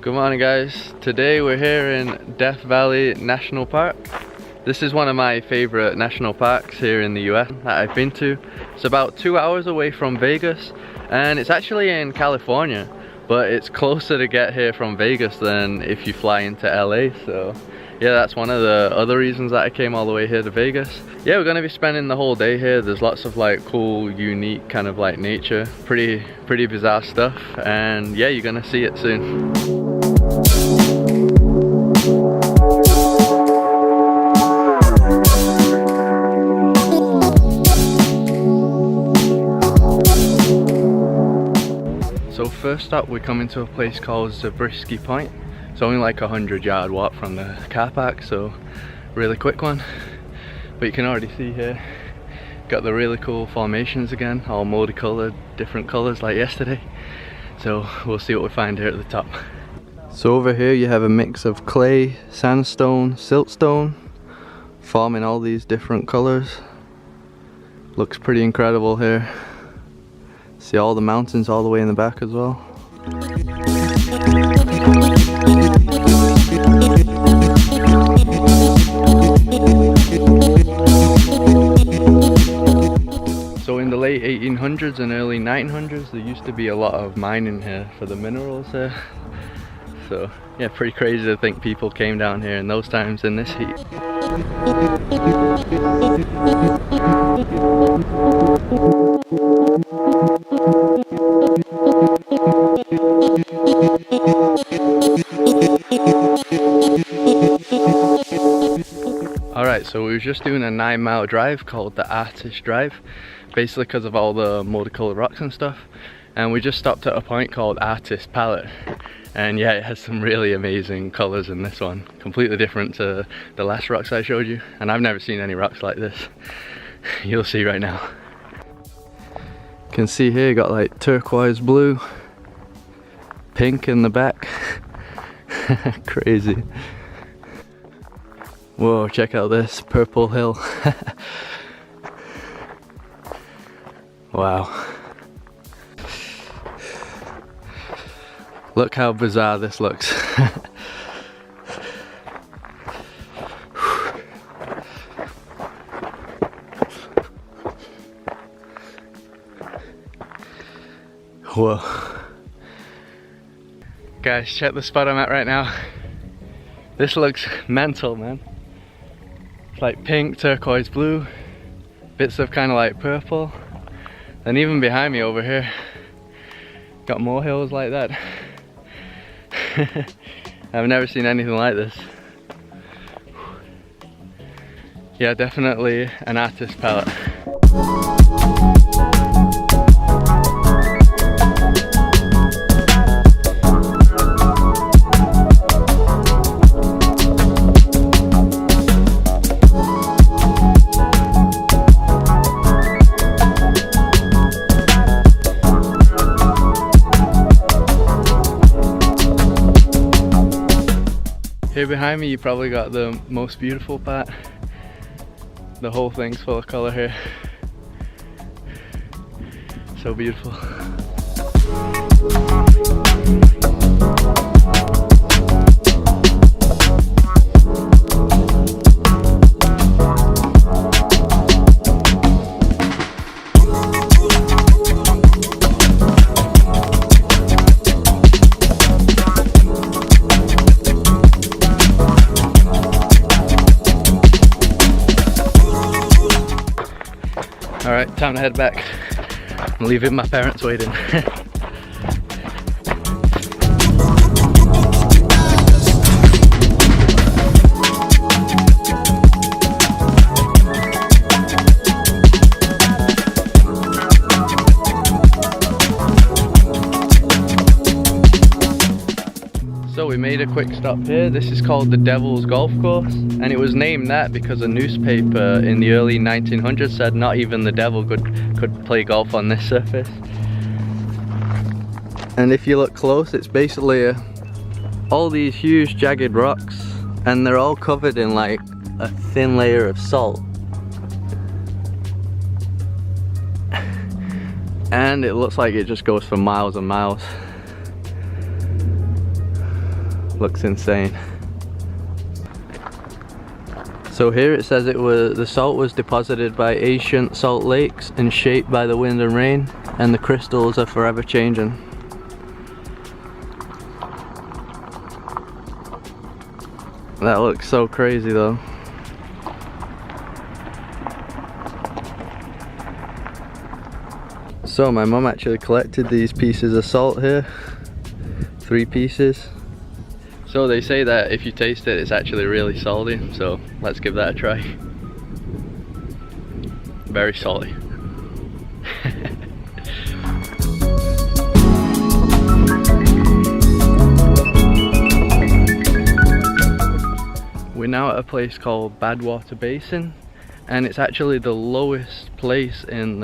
Good morning guys. Today we're here in Death Valley National Park. This is one of my favorite national parks here in the US that I've been to. It's about 2 hours away from Vegas and it's actually in California, but it's closer to get here from Vegas than if you fly into LA. So yeah, that's one of the other reasons that I came all the way here to Vegas. Yeah, we're gonna be spending the whole day here. There's lots of like cool, unique kind of like nature, pretty bizarre stuff, and yeah, you're gonna see it soon. So first up, we're coming to a place called Zabriskie Point. It's only like a 100-yard walk from the car park, so really quick one. But you can already see here, got the really cool formations again, all multicolored, different colors like yesterday. So we'll see what we find here at the top. So over here you have a mix of clay, sandstone, siltstone, forming all these different colors. Looks pretty incredible here. See all the mountains all the way in the back as well. So in the late 1800s and early 1900s, there used to be a lot of mining here for the minerals here. So yeah, pretty crazy to think people came down here in those times in this heat. Alright, so we were just doing a 9-mile drive called the Artist Drive, basically because of all the multicolored rocks and stuff, and we just stopped at a point called Artist Palette, and yeah, it has some really amazing colors in this one, completely different to the last rocks I showed you, and I've never seen any rocks like this. You'll see right now. You can see here you got like turquoise blue, pink in the back. Crazy. Whoa, check out this purple hill. Wow. Look how bizarre this looks. Whoa. Guys, check the spot I'm at right now. This looks mental, man. It's like pink, turquoise blue, bits of kind of like purple, and even behind me over here, got more hills like that. I've never seen anything like this. Yeah, definitely an artist palette. Here behind me you probably got the most beautiful part. The whole thing's full of color here. So beautiful. Alright, time to head back. I'm leaving my parents waiting. So we made a quick stop here. This is called the Devil's Golf Course, and it was named that because a newspaper in the early 1900s said not even the devil could play golf on this surface. And if you look close, it's basically all these huge jagged rocks, and they're all covered in like a thin layer of salt. And it looks like it just goes for miles and miles. Looks insane. So here it says the salt was deposited by ancient salt lakes and shaped by the wind and rain, and the crystals are forever changing. That looks so crazy though. So my mum actually collected these pieces of salt here, 3 pieces. So they say that if you taste it, it's actually really salty, so let's give that a try. Very salty. We're now at a place called Badwater Basin, and it's actually the lowest place in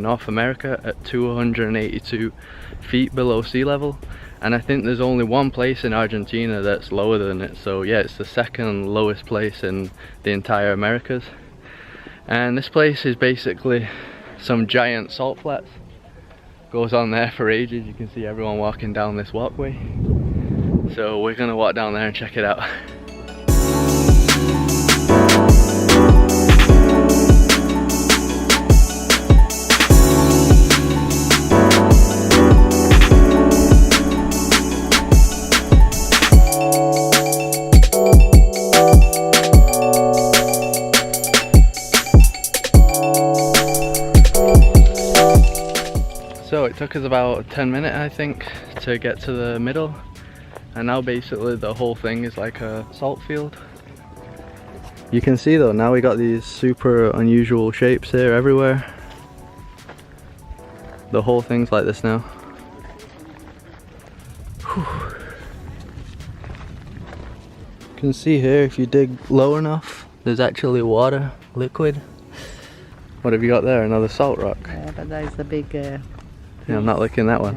North America at 282 feet below sea level. And I think there's only one place in Argentina that's lower than it. So yeah, it's the second lowest place in the entire Americas. And this place is basically some giant salt flats. Goes on there for ages. You can see everyone walking down this walkway. So we're gonna walk down there and check it out. So it took us about 10 minutes, I think, to get to the middle, and now basically the whole thing is like a salt field. You can see though, now we got these super unusual shapes here everywhere. The whole thing's like this now. Whew. You can see here, if you dig low enough, there's actually water, liquid. What have you got there? Another salt rock? Yeah, but that is a big... Yeah, I'm not licking that one.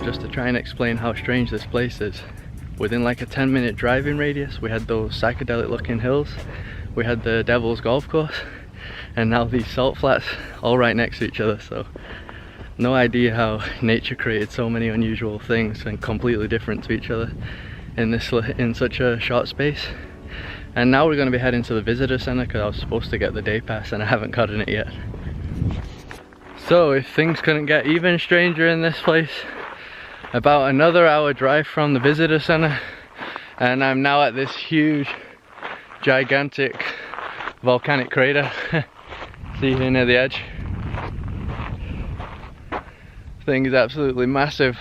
Just to try and explain how strange this place is, within like a 10-minute driving radius we had those psychedelic looking hills, we had the Devil's Golf Course, and now these salt flats all right next to each other. So no idea how nature created so many unusual things and completely different to each other in such a short space. And now we're going to be heading to the visitor center because I was supposed to get the day pass and I haven't gotten it yet. So if things couldn't get even stranger in this place, about another hour drive from the visitor center, and I'm now at this huge gigantic volcanic crater. See here near the edge. Thing is absolutely massive.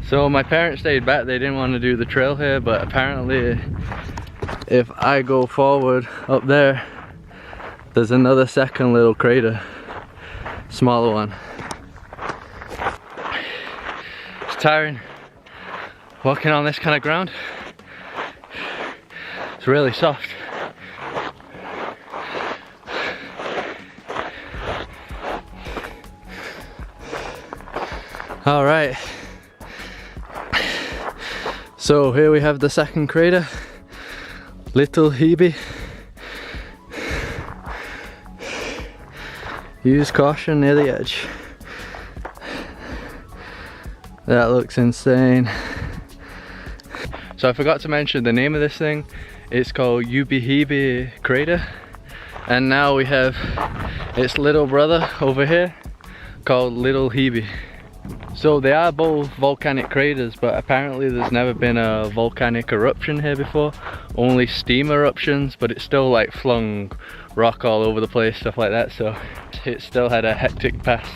So my parents stayed back, they didn't want to do the trail here, but apparently if I go forward up there, there's another second little crater, smaller one. It's tiring walking on this kind of ground. It's really soft. All right. So here we have the second crater, Little Hebe. Use caution near the edge. That looks insane. So I forgot to mention the name of this thing. It's called Hebe crater, and now we have its little brother over here called Little Hebe. So they are both volcanic craters, but apparently there's never been a volcanic eruption here before, only steam eruptions, but it still like flung rock all over the place, stuff like that, so it still had a hectic past.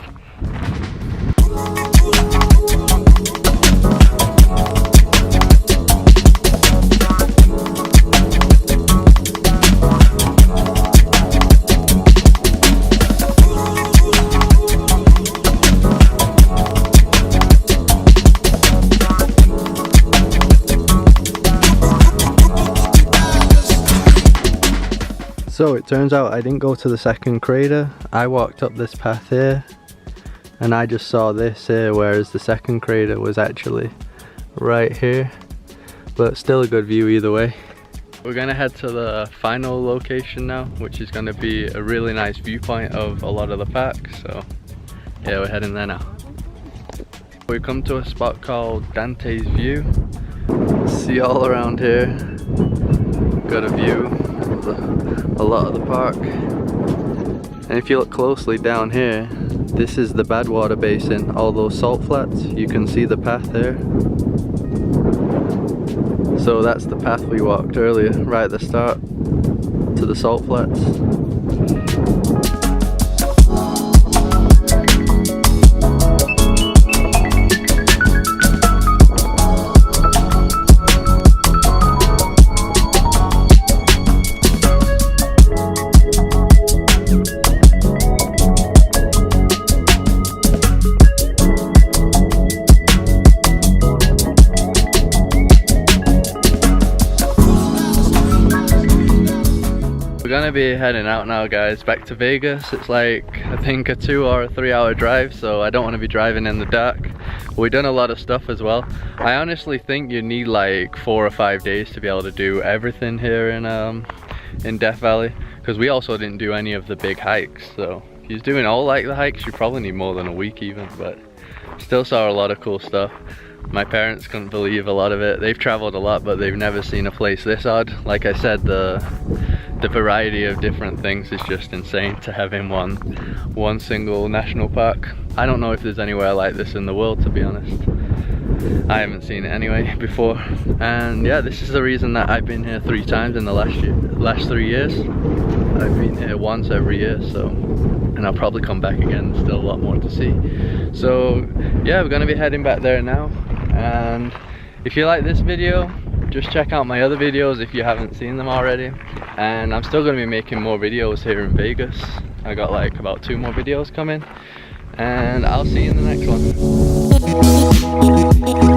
So it turns out I didn't go to the second crater. I walked up this path here and I just saw this here, whereas the second crater was actually right here. But still a good view either way. We're gonna head to the final location now, which is gonna be a really nice viewpoint of a lot of the pack. So yeah, we're heading there now. We've come to a spot called Dante's View. See all around here. Got a view of a lot of the park. And if you look closely down here, this is the Badwater Basin. All those salt flats, you can see the path there. So that's the path we walked earlier, right at the start, to the salt flats. We're gonna be heading out now, guys, back to Vegas. It's like, I think a 2 or 3 hour drive, so I don't want to be driving in the dark. We've done a lot of stuff as well. I honestly think you need like 4 or 5 days to be able to do everything here in Death Valley, because we also didn't do any of the big hikes. So if you're doing all like the hikes, you probably need more than a week even, but still saw a lot of cool stuff. My parents couldn't believe a lot of it. They've traveled a lot, but they've never seen a place this odd. Like I said, the variety of different things is just insane to have in one single national park. I don't know if there's anywhere like this in the world, to be honest. I haven't seen it anyway before. And yeah, this is the reason that I've been here 3 times in the last 3 years. I've been here once every year, so, and I'll probably come back again. Still a lot more to see. So yeah, we're gonna be heading back there now. And if you like this video, just check out my other videos if you haven't seen them already. And I'm still going to be making more videos here in Vegas. I got like about 2 more videos coming, and I'll see you in the next one.